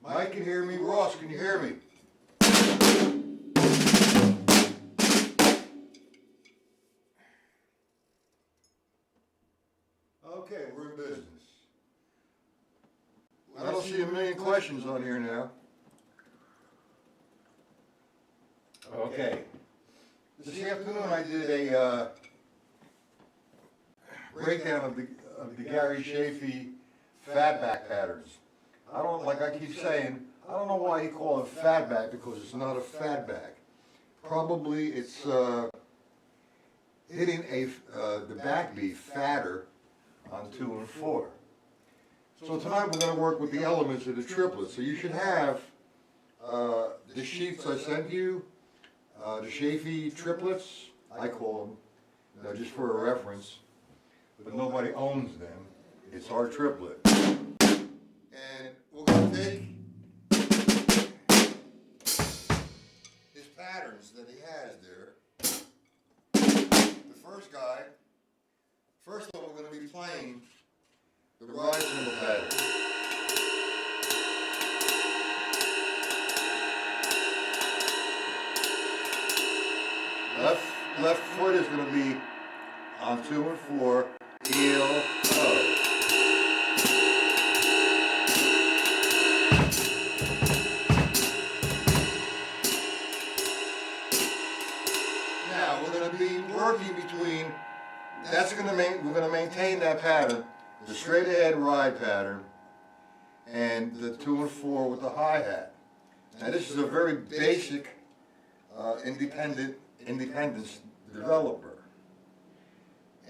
Mike can hear me. Ross, can you hear me? Okay, we're in business. I don't see a million questions on here now. Okay. This afternoon I did a breakdown of the Gary Chaffee fatback patterns. I don't, like I keep saying, I don't know why he called it fatback, because it's not a fatback. Probably it's hitting the back beat fatter on 2 and 4. So tonight we're going to work with the elements of the triplet. So you should have the sheets I sent you, the Chaffee triplets, I call them, just for a reference, but nobody owns them. It's our triplet. And we're going to take his patterns that he has there. The first guy, first of all, we're going to be playing the ride cymbal pattern. Left foot is going to be on 2 and 4, heel, toe. Now we're going to be working between. We're going to maintain that pattern, the straight ahead ride pattern, and the 2 and 4 with the hi-hat. Now this is a very basic independence developer.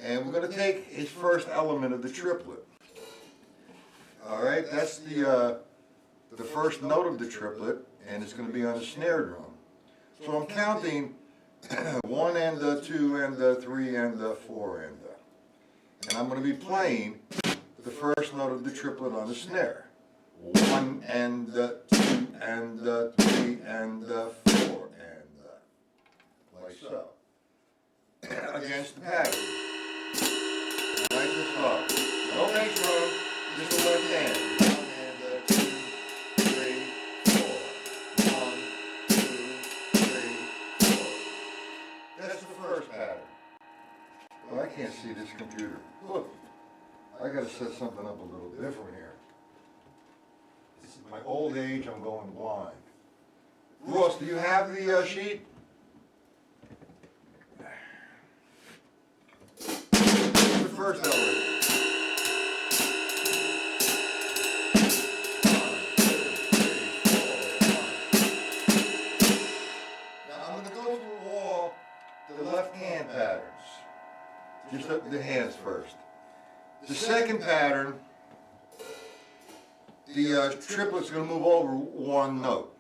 And we're going to take his first element of the triplet. All right, that's the first note of the triplet, and it's going to be on the snare drum. So I'm counting 1 and 2 and 3 and 4 and I'm going to be playing the first note of the triplet on the snare. 1 and 2 and 3 and 4 and like so. Against the pattern. Nice and slow. No bass drum, just the left hand. 1 and 2, 3, 4. 1, 2, 3, 4. That's the first pattern. Well, I can't see this computer. Look, I got to set something up a little different here. It's my old age, I'm going blind. Ross, do you have the sheet? The first element. 1, 2, 3, 4, 1. Now I'm going to go through all the left hand patterns. Just the hands first. The second pattern, the triplet's going to move over 1 note.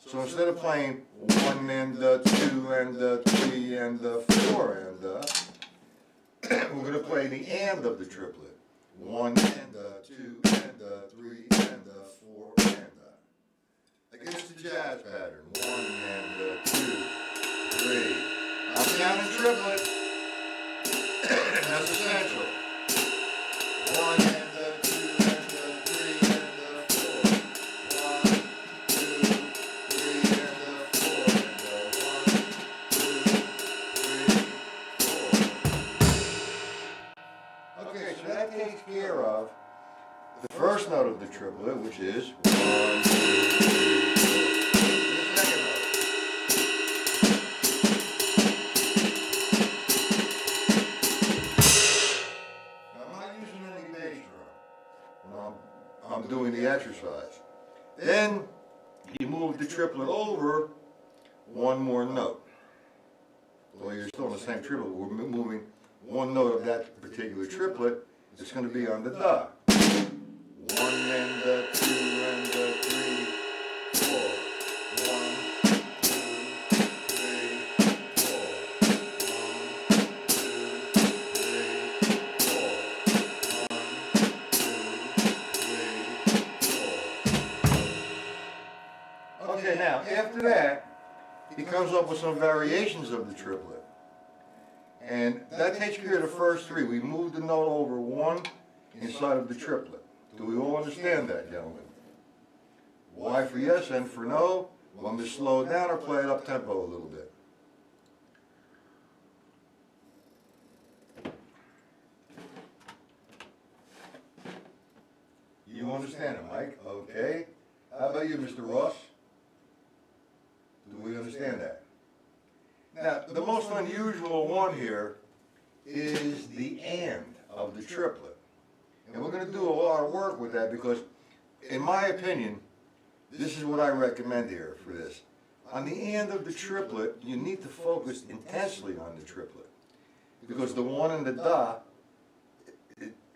So instead of playing 1 and 2 and 3 and 4 and we're going to play the and of the triplet. 1 and 2 and 3 and 4 and against the jazz pattern. 1 and 2, 3. I'm counting triplet. That's essential. 1 and 2 and 3 and 4. 1, 2, 3 and 4 and 1, 2, 3, 4. Okay, so that takes care of the first note of the triplet, which is 1, 2, 3, 4. The second note. I'm doing the exercise. Then you move the triplet over 1 more note. Well, you're still in the same triplet. We're moving 1 note of that particular triplet. It's going to be on the da. 1 and 2 and 3, 4. 1, 2, 3, 4. 1, 2, 3, 4. 1, 2, 3, 4. Okay, now after that, he comes up with some variations of the triplet. And that takes care of the first 3. We moved the note over 1 inside of the triplet. Do we all understand that, gentlemen? Y for yes, N for no. Want me to slow it down or play it up tempo a little bit? You understand it, Mike? Okay. How about you, Mr. Ross? Do we understand that? Now, the most unusual one here is the and of the triplet. And we're going to do a lot of work with that because, in my opinion, this is what I recommend here for this. On the and of the triplet, you need to focus intensely on the triplet. Because the one and the da,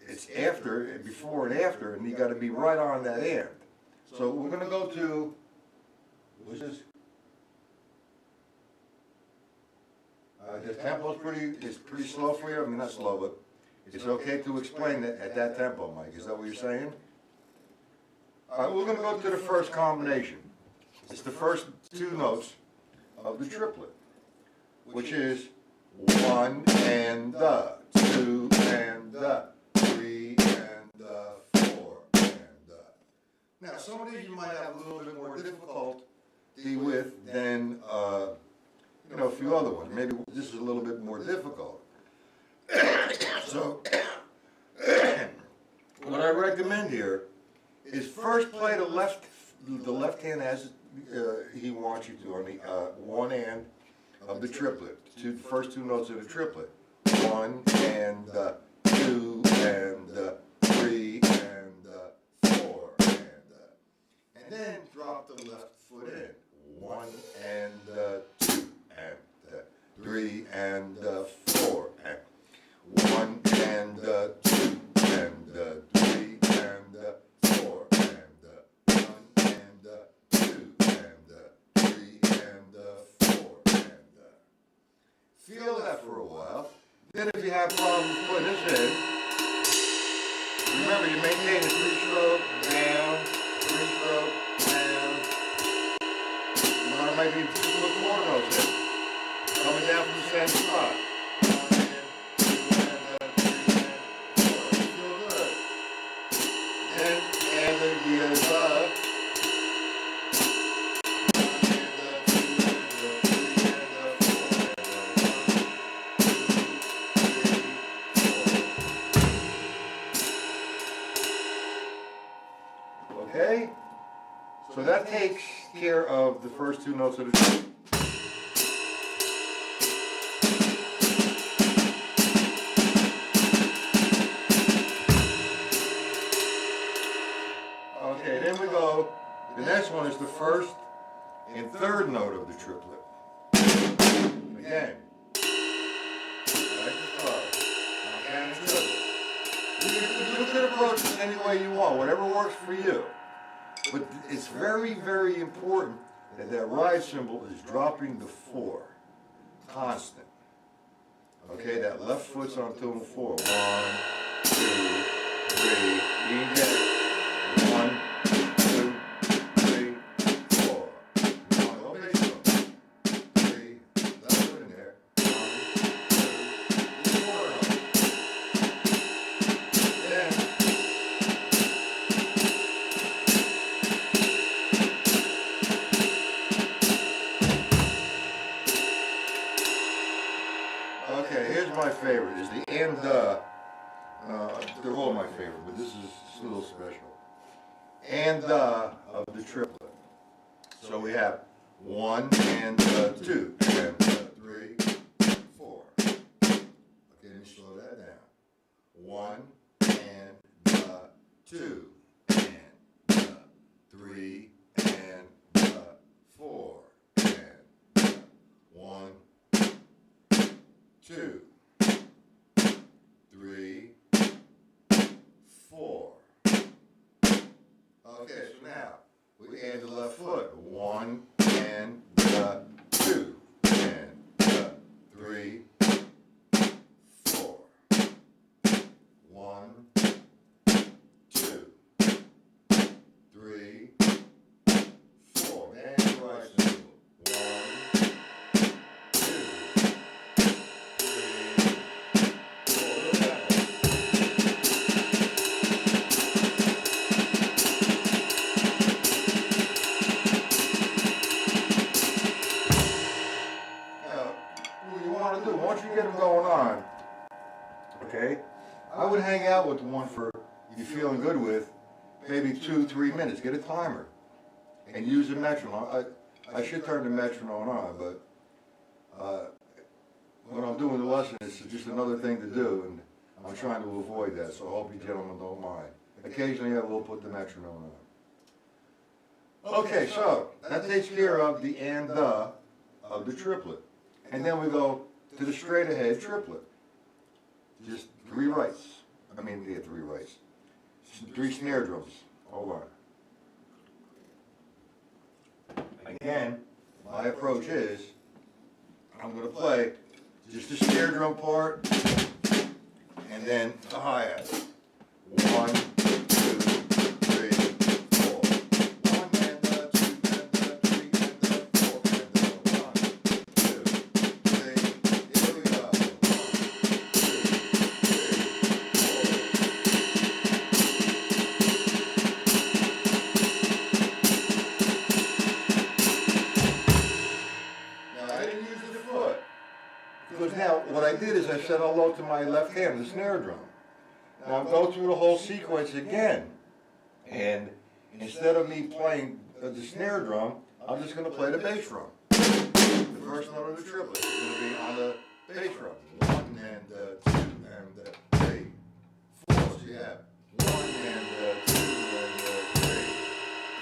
it's after, before and after, and you got to be right on that and. So we're going to go to, what's this? The tempo's pretty slow for you. I mean, not slow, but it's okay to explain it at that tempo, Mike. Is that what you're saying? All right, we're going to go to the first combination. It's the first two notes of the triplet, which is one and the, two and the, three and the, four and the. Now, some of these you might have a little bit more difficulty with than a few other ones. Maybe this is a little bit more difficult. So, what I recommend here is first play the left hand as he wants you to on the one and of the triplet. The first two notes of the triplet. One and two and three and four and then drop the left foot in. One and two and three and four and one and two and three and four and one and two and three and four and feel that for a while. Then if you have problems putting this in, remember you maintain a three-stroke down, three-stroke down. You want to maybe put quarter notes in. Coming down from the same spot. Feel good. And the okay? So that takes care of the first two notes of the tune. Okay, then we go, the next one is the first and third note of the triplet. Again. You can approach it any way you want, whatever works for you. But it's very, very important that that ride cymbal is dropping the four. Constant. Okay, that left foot's on tone four. 1, 2, 3. You can get it. 1, 2, 3, 4. No bass drum. 3. That's it in there. 1, 2, 4. Then. Okay, here's my favorite. Is the and they're all my favorite, but this is a little special. And of the triplet. So we have 1 and 2 and 3, 4. Okay, let me slow that down. 1 and 2 and 3 and 4 and 1, 2, 3, 4. Okay, so now we add the left foot. 1 and 2 and 3, 4. 1, 2, 3, 4. And right cymbal. 1, 2, 3, 4. Look at that. you're feeling good with, maybe 2-3 minutes. Get a timer and use a metronome. I should turn the metronome on, but when I'm doing the lesson, it's just another thing to do, and I'm trying to avoid that, so I hope you gentlemen don't mind. Occasionally I will put the metronome on. Okay, so that takes care of the and the of the triplet. And then we go to the straight ahead triplet. Just 3 rights. I mean, yeah, 3 rights. 3 snare drums. Hold on. Again, my approach is, I'm going to play just the snare drum part, and then the hi-hat. 1, 2, 3, 4. 1 and the 2 and the 3 and the 4 and the 1, 2, 3. Here we go. 1, 2, 3, 4. Now I didn't use the foot. Because now, what I did is I said hello to my left hand, the snare drum. Now I'll go through the whole sequence again. And instead of me playing the snare drum, I'm just going to play the bass drum. The first note of the triplet is going to be on the bass drum. 1 and the 2 and the 3, 4. So you have 1 and the 2 and the 3,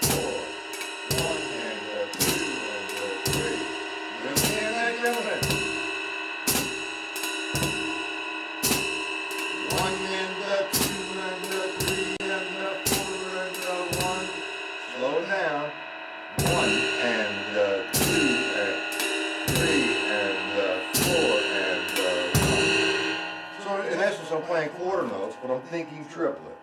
4. 1 and the 2 and the 3. You understand that, gentlemen? 1 and the 2 and the 3 and the 4 and the 1. Slow it down. 1 and the 2 and 3 and the 4 and the 1. So in essence, I'm playing quarter notes, but I'm thinking triplet.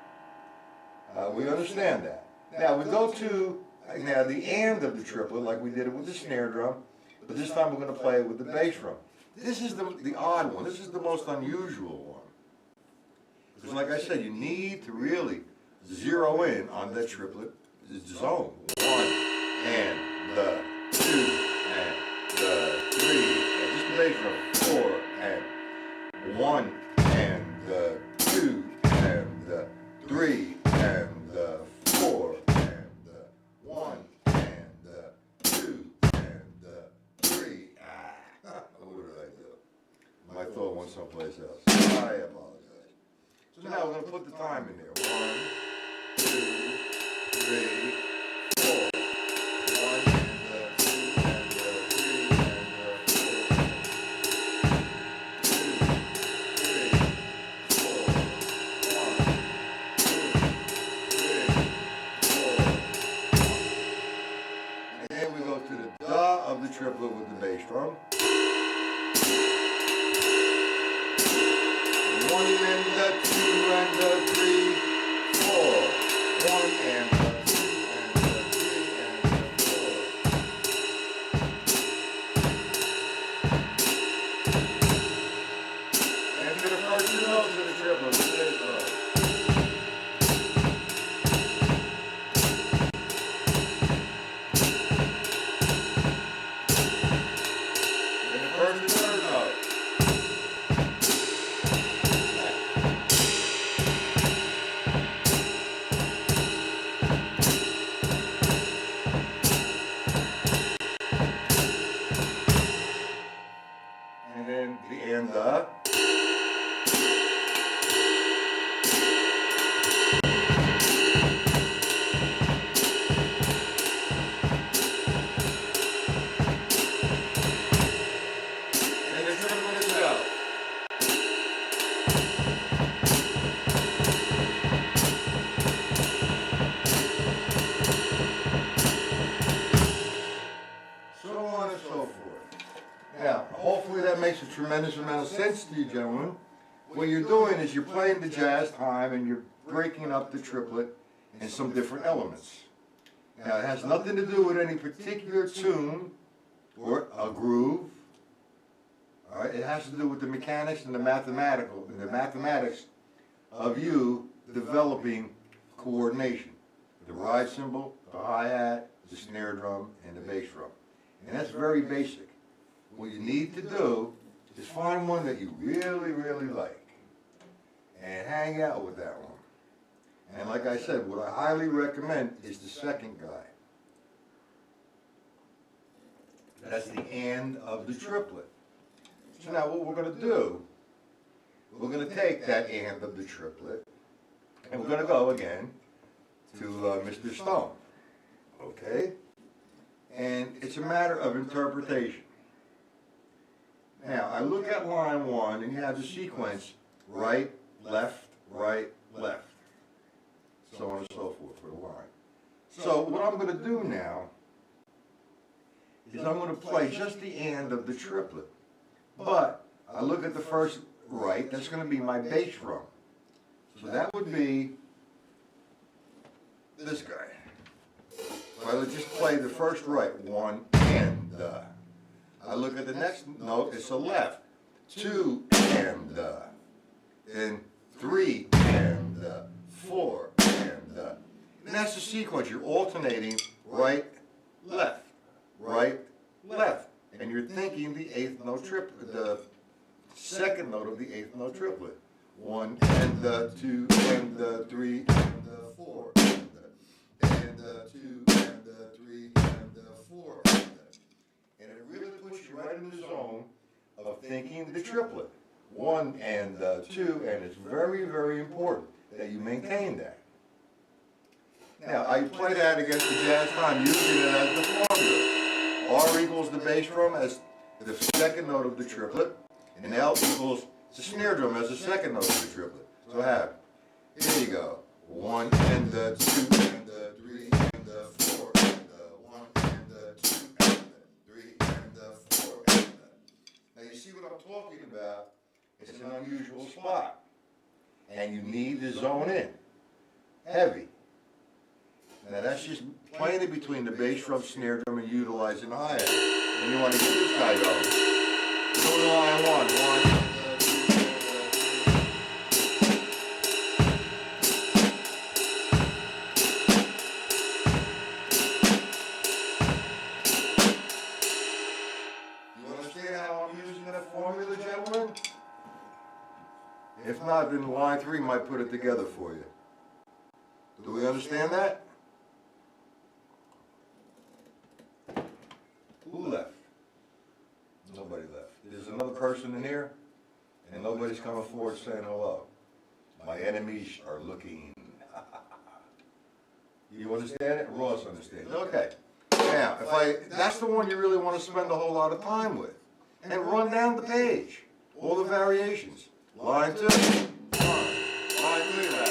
We understand that. Now we go to the end of the triplet, like we did it with the snare drum, but this time we're going to play it with the bass drum. This is the odd one. This is the most unusual one. Because like I said, you need to really zero in on that triplet zone. 1 and the 2 and the 3 and just the bass drum. 4 and 1 and the 2 and the 3 and the 4 and the 1 and the 2 and the 3. What did I do? My thought went someplace else. I apologize. So now we're going to put the time in there. 1, 2, 3, 4. 1 and the 2 and the 3 and the 4. 2, 3, 4. 1, 2, 3, 4. And then we go to the da of the triplet with the bass drum. 1 and the 2 and the 3, 4. 1 and the 2 and the 3 and the 4. And to the first 2 notes of the triplet with the bass drum. And the first and third note. And then the and the. And the triplet itself. So on and so forth. Now, hopefully that makes a tremendous amount of sense to you, gentlemen. What you're doing is you're playing the jazz time and you're breaking up the triplet in some different elements. Now, it has nothing to do with any particular tune or a groove. All right, it has to do with the mechanics and the mathematics of you developing coordination. The ride cymbal, the hi-hat, the snare drum, and the bass drum. And that's very basic. What you need to do is find one that you really, really like and hang out with that one. And like I said, what I highly recommend is the second guy. That's the and of the triplet. So now what we're going to do, we're going to take that and of the triplet, and we're going to go again to Mr. Stone. Okay? And it's a matter of interpretation. Now, I look at line 1, and you have the sequence right, left, so on and so forth for the line. So what I'm going to do now is I'm going to play just the and of the triplet. But I look at the first right, that's going to be my bass drum. So that would be this guy. So I would just play the first right, 1 and I look at the next note, it's a left, 2 and then 3 and 4 and that's the sequence. You're alternating right, left, and you're thinking the eighth note triplet, the second note of the eighth note triplet. 1 and 2 and 3 and 4 and 2 and 3 and 4 and it really puts you right in the zone of thinking the triplet. 1 and 2, and it's very, very important that you maintain that. Now, I play that against the jazz time using it as the formula. R equals the bass drum as the second note of the triplet, and L equals the snare drum as the second note of the triplet. So I have, here you go, 1 and 2 and 3 and 4 and 1 and 2 and 3 and 4 and now you see what I'm talking about? It's an unusual spot, and you need to zone in, heavy. Now that's just playing it between the bass drum, snare drum, and utilizing the hi-hat. And you want to get this guy going. Go to line 1. You understand how I'm using that formula, gentlemen? If not, then line 3 might put it together for you. Do we understand that? Who left? Nobody left. There's another person in here, and nobody's coming forward saying hello. My enemies are looking. You understand it? Ross understands. Okay. Now, that's the one you really want to spend a whole lot of time with. And run down the page. All the variations. Line 2. Line 3 now.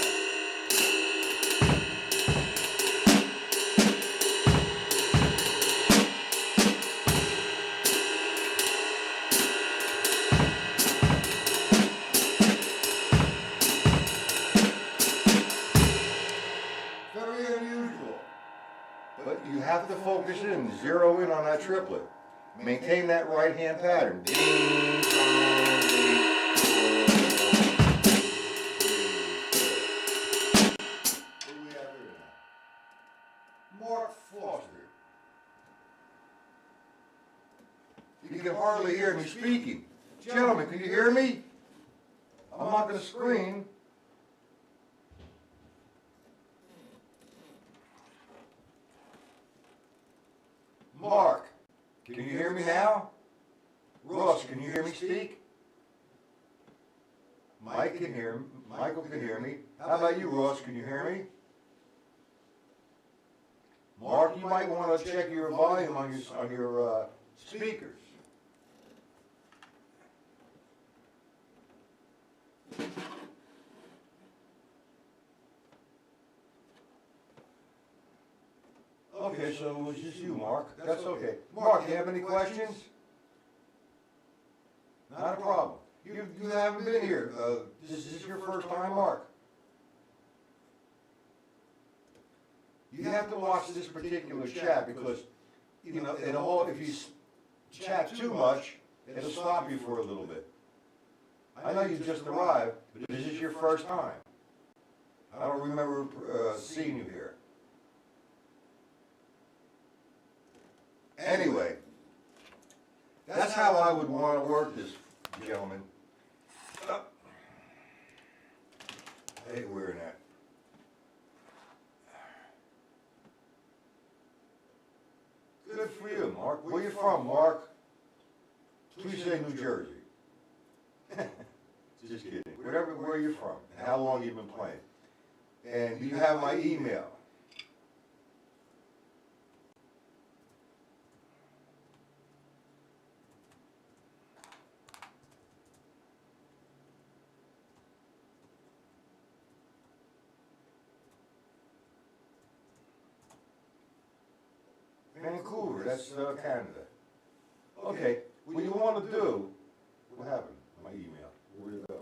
But you have to focus in, zero in on that triplet. Maintain that right hand pattern. Ding, dong, ding, Who do we have here now? Mark Foster. You can hardly hear me speaking. Gentlemen, can you hear me? I'm not going to scream. Mark, can you hear me now? Ross, can you hear me speak? Mike can hear me. Michael can hear me. How about you, Ross? Can you hear me? Mark, you might want to check your volume on your speakers. Okay, so it was just you, Mark. That's okay. Mark, do you have any questions? Not a problem. You haven't been here. This is your first time, Mark. You have to watch this particular chat because, you know, if you chat too much, it'll stop you for a little bit. I know you just arrived, but this is your first time. I don't remember seeing you here. Anyway, that's how I would want to work this, gentlemen. Hey, where in that? Good for you, Mark. Where you from, Mark? Please say New Jersey. Just kidding. Where you from, and how long you been playing. And do you have my email? Vancouver, that's Canada. Okay, what you want to do, what happened? My email, where'd it go?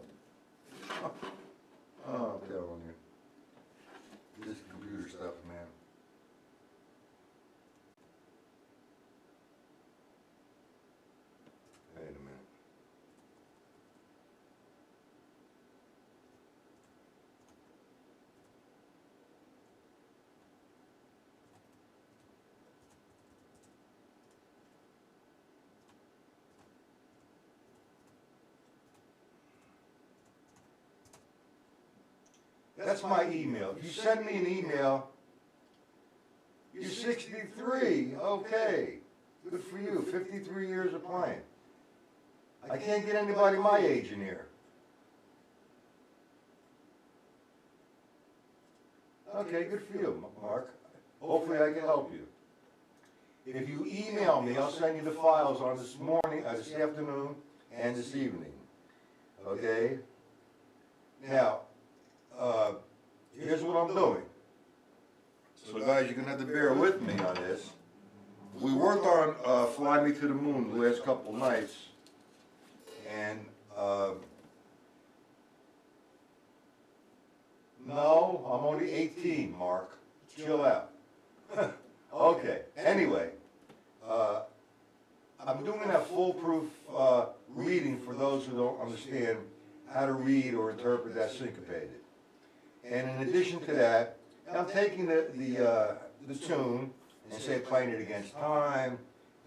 Oh, I'm telling you. This computer stuff, man. Wait a minute. That's my email. If you send me an email, you're 63, okay. Good for you, 53 years of playing. I can't get anybody my age in here. Okay, good for you, Mark. Hopefully I can help you. If you email me, I'll send you the files on this morning, this afternoon, and this evening. Okay? Now, here's what I'm doing. So guys, you're gonna have to bear with me on this. We worked on Fly Me to the Moon the last couple nights, and no, I'm only 18, Mark. Chill out. Okay, anyway, I'm doing that foolproof reading for those who don't understand how to read or interpret that syncopated. And in addition to that, I'm taking the tune and say playing it against time,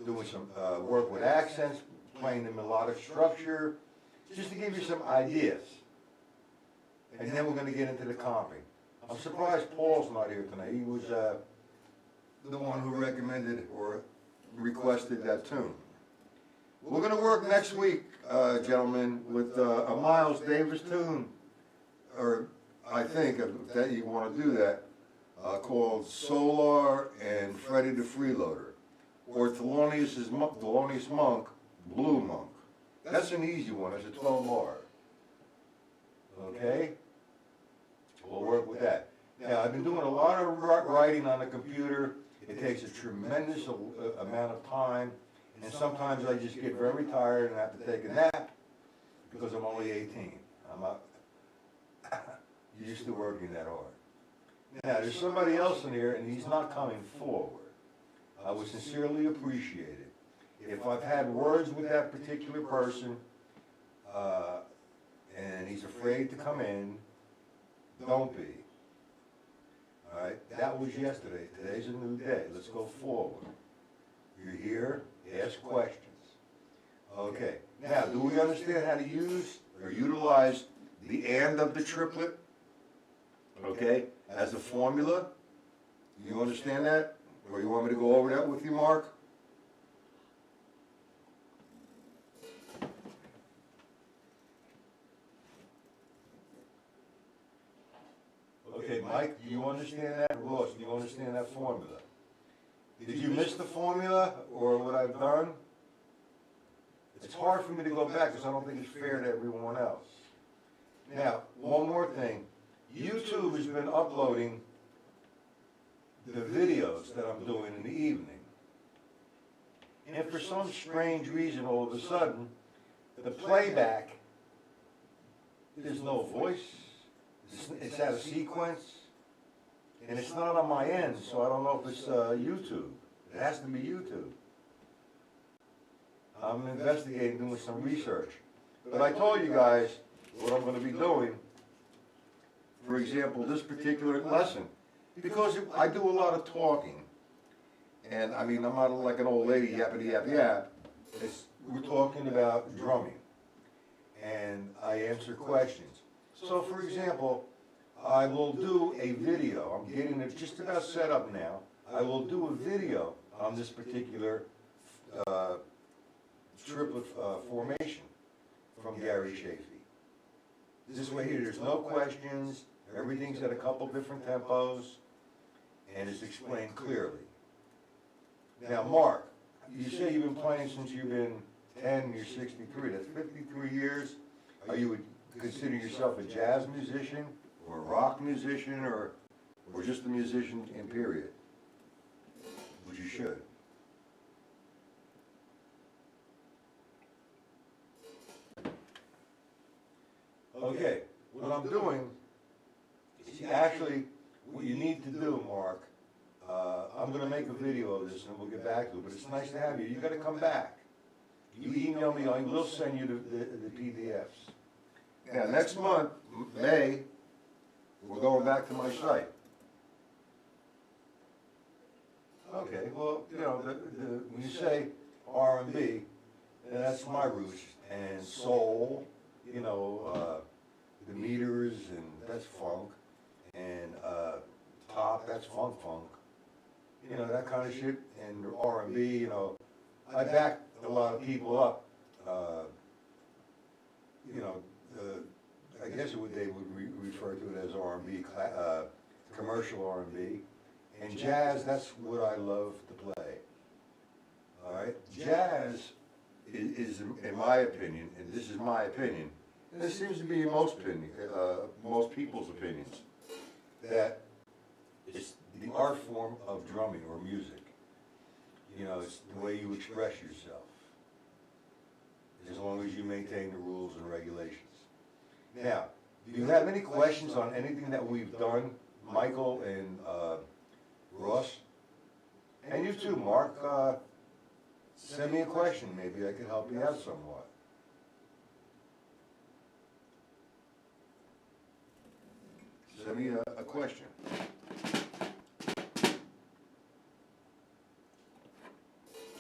doing some work with accents, playing the melodic structure, just to give you some ideas. And then we're going to get into the comping. I'm surprised Paul's not here tonight. He was the one who recommended or requested that tune. We're going to work next week, gentlemen, with a Miles Davis tune, or I think that you want to do that, called Solar and Freddie the Freeloader, or Thelonious Monk, Blue Monk. That's an easy one. It's a 12 bar. Okay? We'll work with that. Now, I've been doing a lot of writing on the computer. It takes a tremendous amount of time, and sometimes I just get very tired and have to take a nap because I'm only 18. I'm not used to working that hard. Now, there's somebody else in here, and he's not coming forward. I would sincerely appreciate it. If I've had words with that particular person, and he's afraid to come in, don't be. All right? That was yesterday. Today's a new day. Let's go forward. You're here, ask questions. Okay. Now, do we understand how to use or utilize the and of the triplet? Okay? As a formula? You understand that? Or you want me to go over that with you, Mark? Okay, Mike, do you understand that? Ross, do you understand that formula? Did you miss the formula or what I've done? It's hard for me to go back because I don't think it's fair to everyone else. Now, one more thing. YouTube has been uploading the videos that I'm doing in the evening. And for some strange reason, all of a sudden, the playback, there's no voice. It's out of sequence, and it's not on my end, so I don't know if it's YouTube. It has to be YouTube. I'm investigating, doing some research. But I told you guys what I'm going to be doing, for example, this particular lesson, because I do a lot of talking. And I mean, I'm not like an old lady, yappity yap yap. We're talking about drumming, and I answer questions. So, for example, I will do a video. I'm getting it just about set up now. I will do a video on this particular triplet formation from Gary Chaffee. This way here, there's no questions, everything's at a couple different tempos, and it's explained clearly. Now, Mark, you say you've been playing since you've been 10 and you're 63. That's 53 years. Are you would consider yourself a jazz musician or a rock musician or just a musician in period? Which you should. Okay, what I'm doing is actually what you need to do, Mark. I'm going to make a video of this and we'll get back to it, but it's nice to have you. You got to come back. You email me, I will send you the PDFs. Now, next month, May, we're going back to my site. Okay, well, you know, when you say R&B, that's my roots, and soul, you know, the meters, and that's funk, and pop, that's funk, you know, that kind of shit, and R&B, you know, I back a lot of people up, you know, I guess they would refer to it as R&B, commercial R&B, and jazz, that's what I love to play, all right? Jazz is, in my opinion, and this is my opinion, and this seems to be most people's opinions, that it's the art form of drumming or music. You know, it's the way you express yourself, as long as you maintain the rules and regulations. Now, do you have any questions on anything that we've done, Michael and Ross? And you too, Mark, send me a question, maybe I can help you out somewhat. Send me a question.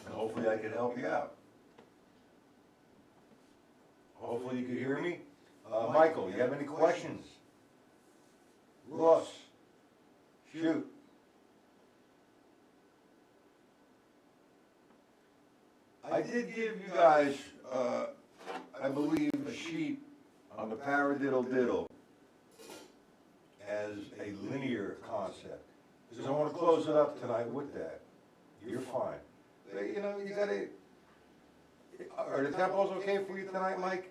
And hopefully I can help you out. Hopefully you can hear me. Michael, you have any questions? Ross, shoot. I did give you guys, I believe, a sheet on the paradiddle diddle as a linear concept. Because I want to close it up tonight with that. You're fine. But, you know, you gotta, are the tempos okay for you tonight, Mike?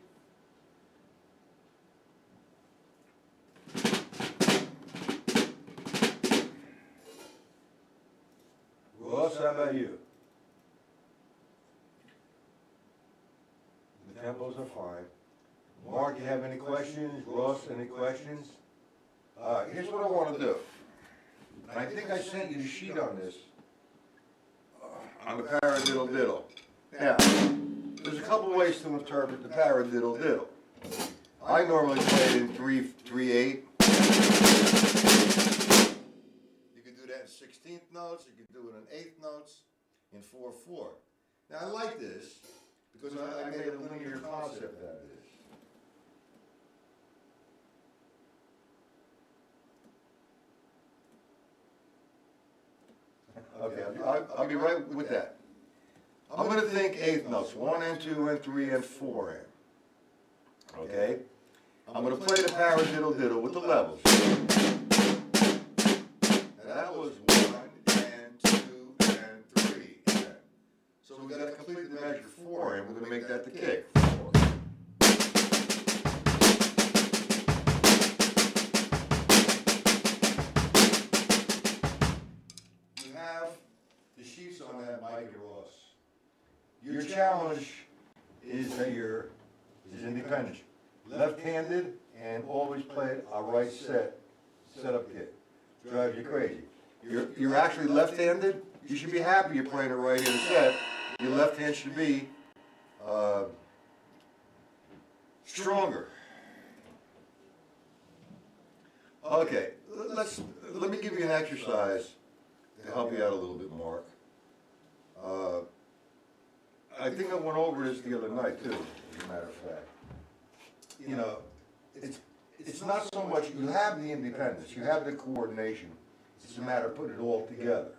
Ross, how about you? The tempos are fine. Mark, you have any questions? Ross, any questions? Here's what I want to do. And I think I sent you the sheet on this, on the paradiddle diddle. Now, there's a couple ways to interpret the paradiddle diddle. I normally play it in 3/8. You can do that in 16th notes, you can do it in 8th notes, in 4/4. Now I like this because I made a linear concept out of this. Okay, I'll be right with that. I'm going to think 8th notes, 1 and 2 and 3 and 4 in. Okay? I'm going to play the paradiddle diddle with the levels. Now that was 1 and 2 and 3 and. So we've got to complete the measure 4 and we're going to make that the kick. 4. You have the sheets on that, Mike and Ross. Your challenge is that is independent. Left-handed and always play a right setup kick. Drives you crazy. You're actually left-handed. You should be happy you're playing a right-handed set. Your left hand should be stronger. Okay, let me give you an exercise to help you out a little bit, Mark. I think I went over this the other night too, as a matter of fact. You know, it's not so much, you have the independence, you have the coordination, it's a matter of putting it all together.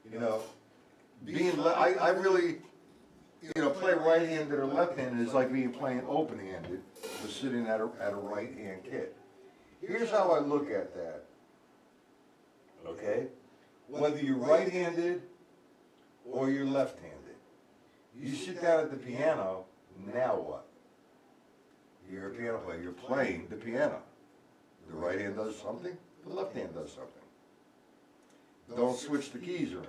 You know, I really, play right-handed or left-handed is like being playing open-handed, but sitting at a right-hand kit. Here's how I look at that. Okay? Whether you're right-handed or you're left-handed, you sit down at the piano, now what? You're a piano player, you're playing the piano. The right hand does something, the left hand does something. Don't switch the keys around.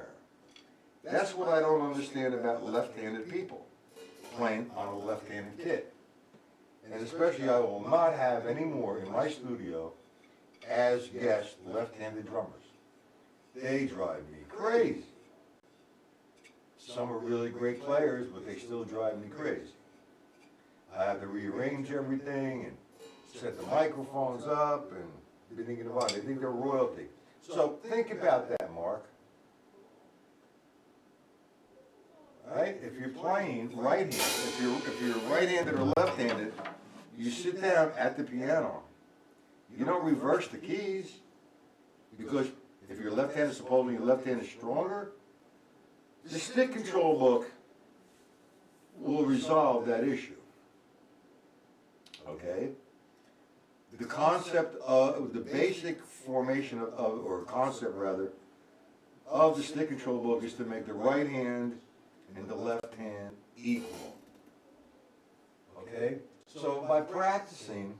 That's what I don't understand about left-handed people playing on a left-handed kit. And especially I will not have any more in my studio as guest left-handed drummers. They drive me crazy. Some are really great players, but they still drive me crazy. I have to rearrange everything and set the microphones up and they think they're royalty. So think about that, Mark. Right? If you're playing right-handed, if you're right-handed or left-handed, you sit down at the piano. You don't reverse the keys because if you're left-handed, supposedly your left hand is stronger. The stick control book will resolve that issue. Okay? The concept of, the basic formation or concept rather, of the stick control book is to make the right hand and the left hand equal. Okay? So by practicing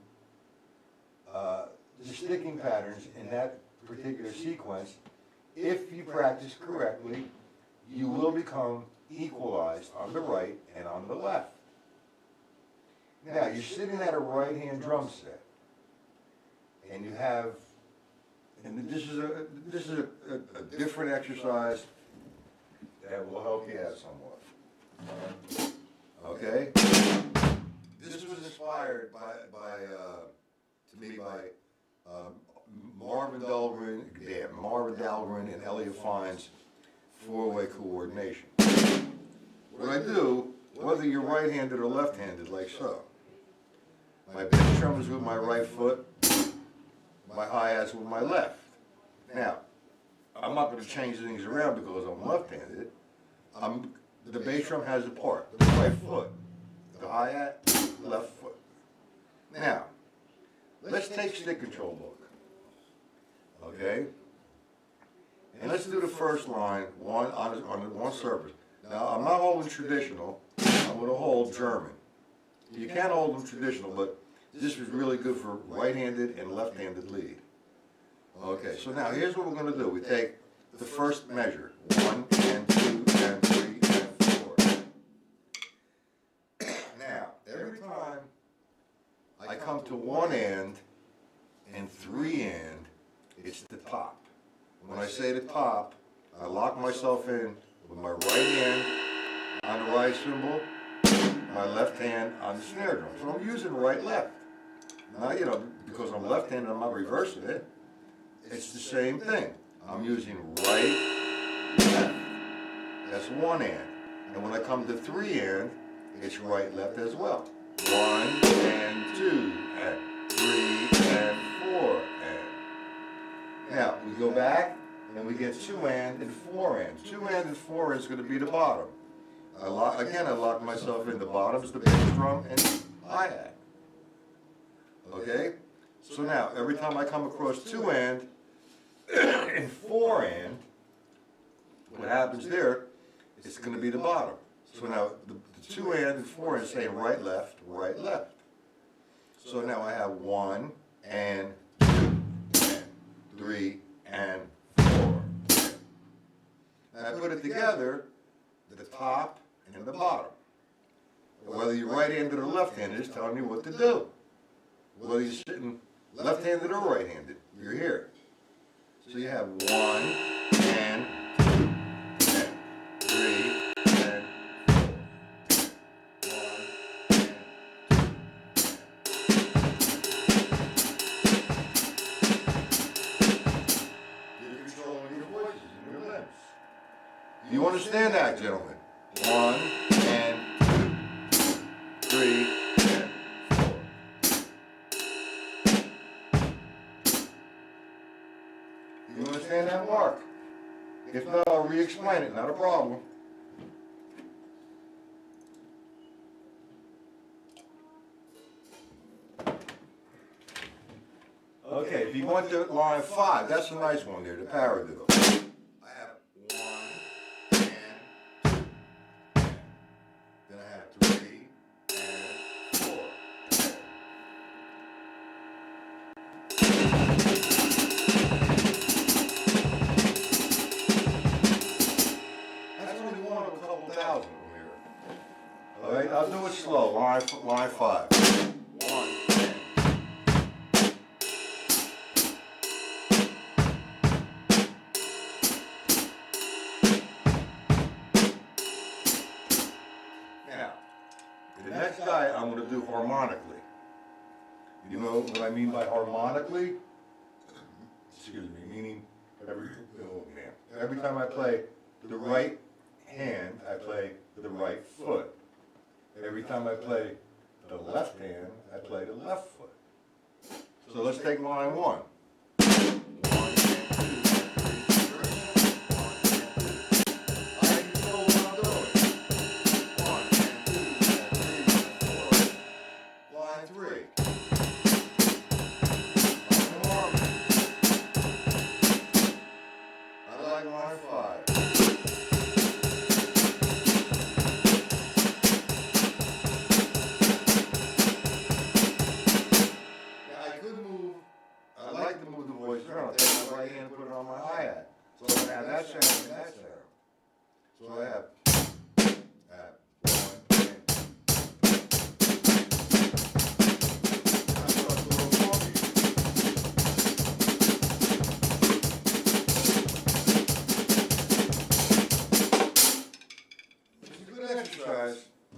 the sticking patterns in that particular sequence, if you practice correctly, you will become equalized on the right and on the left. Now, you're sitting at a right-hand drum set, and you have, and this is a different exercise that will help you out somewhat. Okay? This was inspired by Marvin Dahlgren and Elliot Fine's four-way coordination. What I do, whether you're right-handed or left-handed, like so. My bass drum is with my right foot, my hi-hats with my left. Now, I'm not going to change things around because I'm left-handed. The bass drum has a part, the right foot, the hi-hat, left foot. Now, let's take stick control book, okay? And let's do the first line on one surface. Now, I'm not holding traditional, I'm going to hold German. You can hold them traditional, but this is really good for right-handed and left-handed lead. Okay, so now here's what we're going to do. We take the first measure, 1 and 2 and 3 and 4. Now, every time I come to one end and 3 end, it's the top. When I say the top, I lock myself in with my right hand on the right cymbal, my left hand on the snare drum. So I'm using right-left. Now, because I'm left-handed, I'm not reversing it. It's the same thing. I'm using right-left. That's one hand. And when I come to 3 hand, it's right-left as well. 1 and 2 and 3 and 4 and. Now, we go back and we get 2 and 4 and. 2 and 4 is going to be the bottom. I lock myself in. The bottom's the bass drum and hi-hat. Okay? So now, every time I come across 2 and 4 and, what happens there, it's going to be the bottom. So now, the 2 and 4 and saying right, left, right, left. So now I have 1 and 2 and 3 and 4. And I put it together, the top and the bottom. Whether you're right-handed or left-handed, it's telling you what to do. Whether you're sitting left-handed or right-handed, you're here. So you have 1 and 2 and 3 and 4. 1 and 2. You're controlling your voices and your limbs. You understand that, gentlemen? 1 and 2, 3 and 4. You understand that, Mark? If not, I'll re-explain it, not a problem. Okay, if you went to line 5, that's a nice one there, the paradiddle. I have 1 and 2. Then I have 3 and 4. That's only one of a couple thousand here. All right, I'll do it slow. Line 5. 1. Now, the next guy I'm going to do harmonically. You know what I mean by harmonically? Excuse me, meaning every time I play the right hand, I play the right foot. Every time I play the left hand, I play the left foot. So let's take line 1.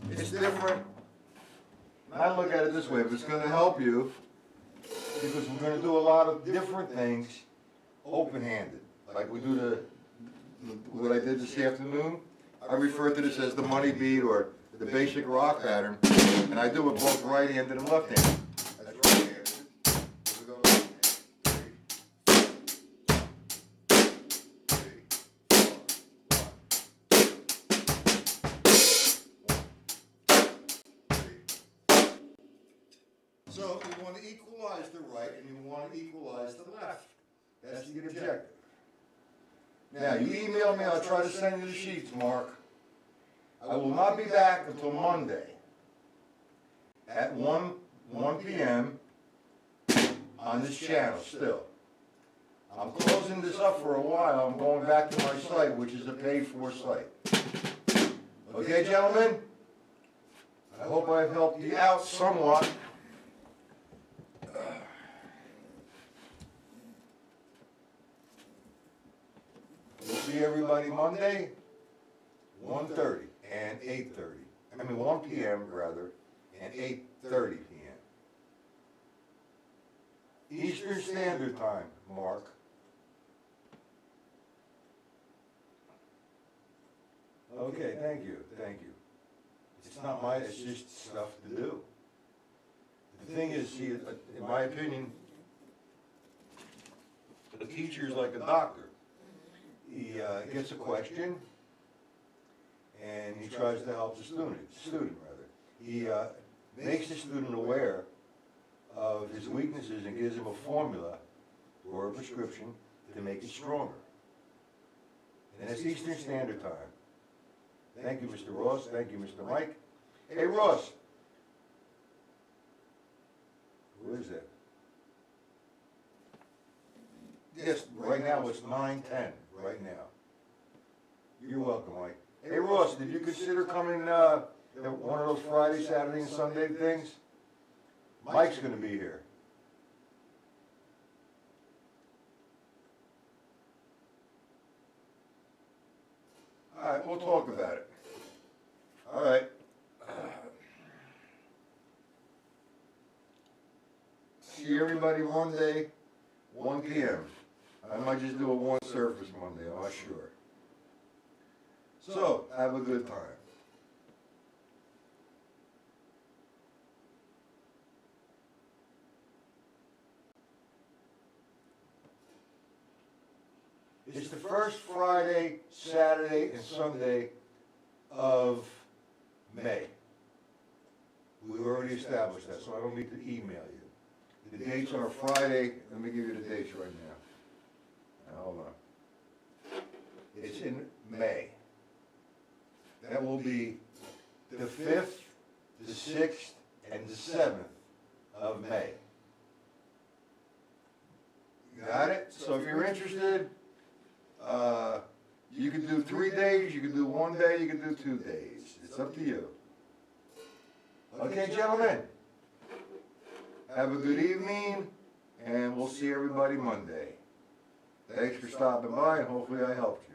It's different. I look at it this way, but it's going to help you because we're going to do a lot of different things open-handed. Like we do what I did this afternoon. I refer to this as the money beat or the basic rock pattern, and I do it both right-handed and left-handed. That's right-handed. So you want to equalize the right and you want to equalize the left. That's the objective. Now, you email me, I'll try to send you the sheets, Mark. I will not be back until Monday at 1 p.m. on this channel still. I'm closing this up for a while. I'm going back to my site, which is a paid-for site. Okay, gentlemen? I hope I've helped you out somewhat. We'll see everybody Monday, 1:30 and 8:30. I mean 1 p.m. rather, and 8:30 p.m. Eastern Standard Time, Mark. Okay, thank you. It's not it's just stuff to do. The thing is, see, in my opinion, a teacher is like a doctor. He gets a question, and he tries to help the student. He makes the student aware of his weaknesses and gives him a formula or a prescription to make it stronger. And it's Eastern Standard Time. Thank you, Mr. Ross. Thank you, Mr. Mike. Hey, Ross. Who is that? Yes, right now it's 9:10. Right now. You're welcome, Mike. Hey, Ross, did you consider coming one of those Friday, Saturday, and Sunday things? Mike's going to be here. All right, we'll talk about it. All right. See everybody Monday, 1 p.m. I might just do a one surface Monday, I'm not sure. So, have a good time. It's the first Friday, Saturday, and Sunday of May. We already established that, so I don't need to email you. The dates are Friday, let me give you the dates right now. Now, hold on. It's in May. That will be the 5th, the 6th, and the 7th of May. Got it? So if you're interested, you can do 3 days, you can do 1 day, you can do 2 days. It's up to you. Okay, gentlemen? Have a good evening, and we'll see everybody Monday. Thanks for stopping by, and hopefully I helped you.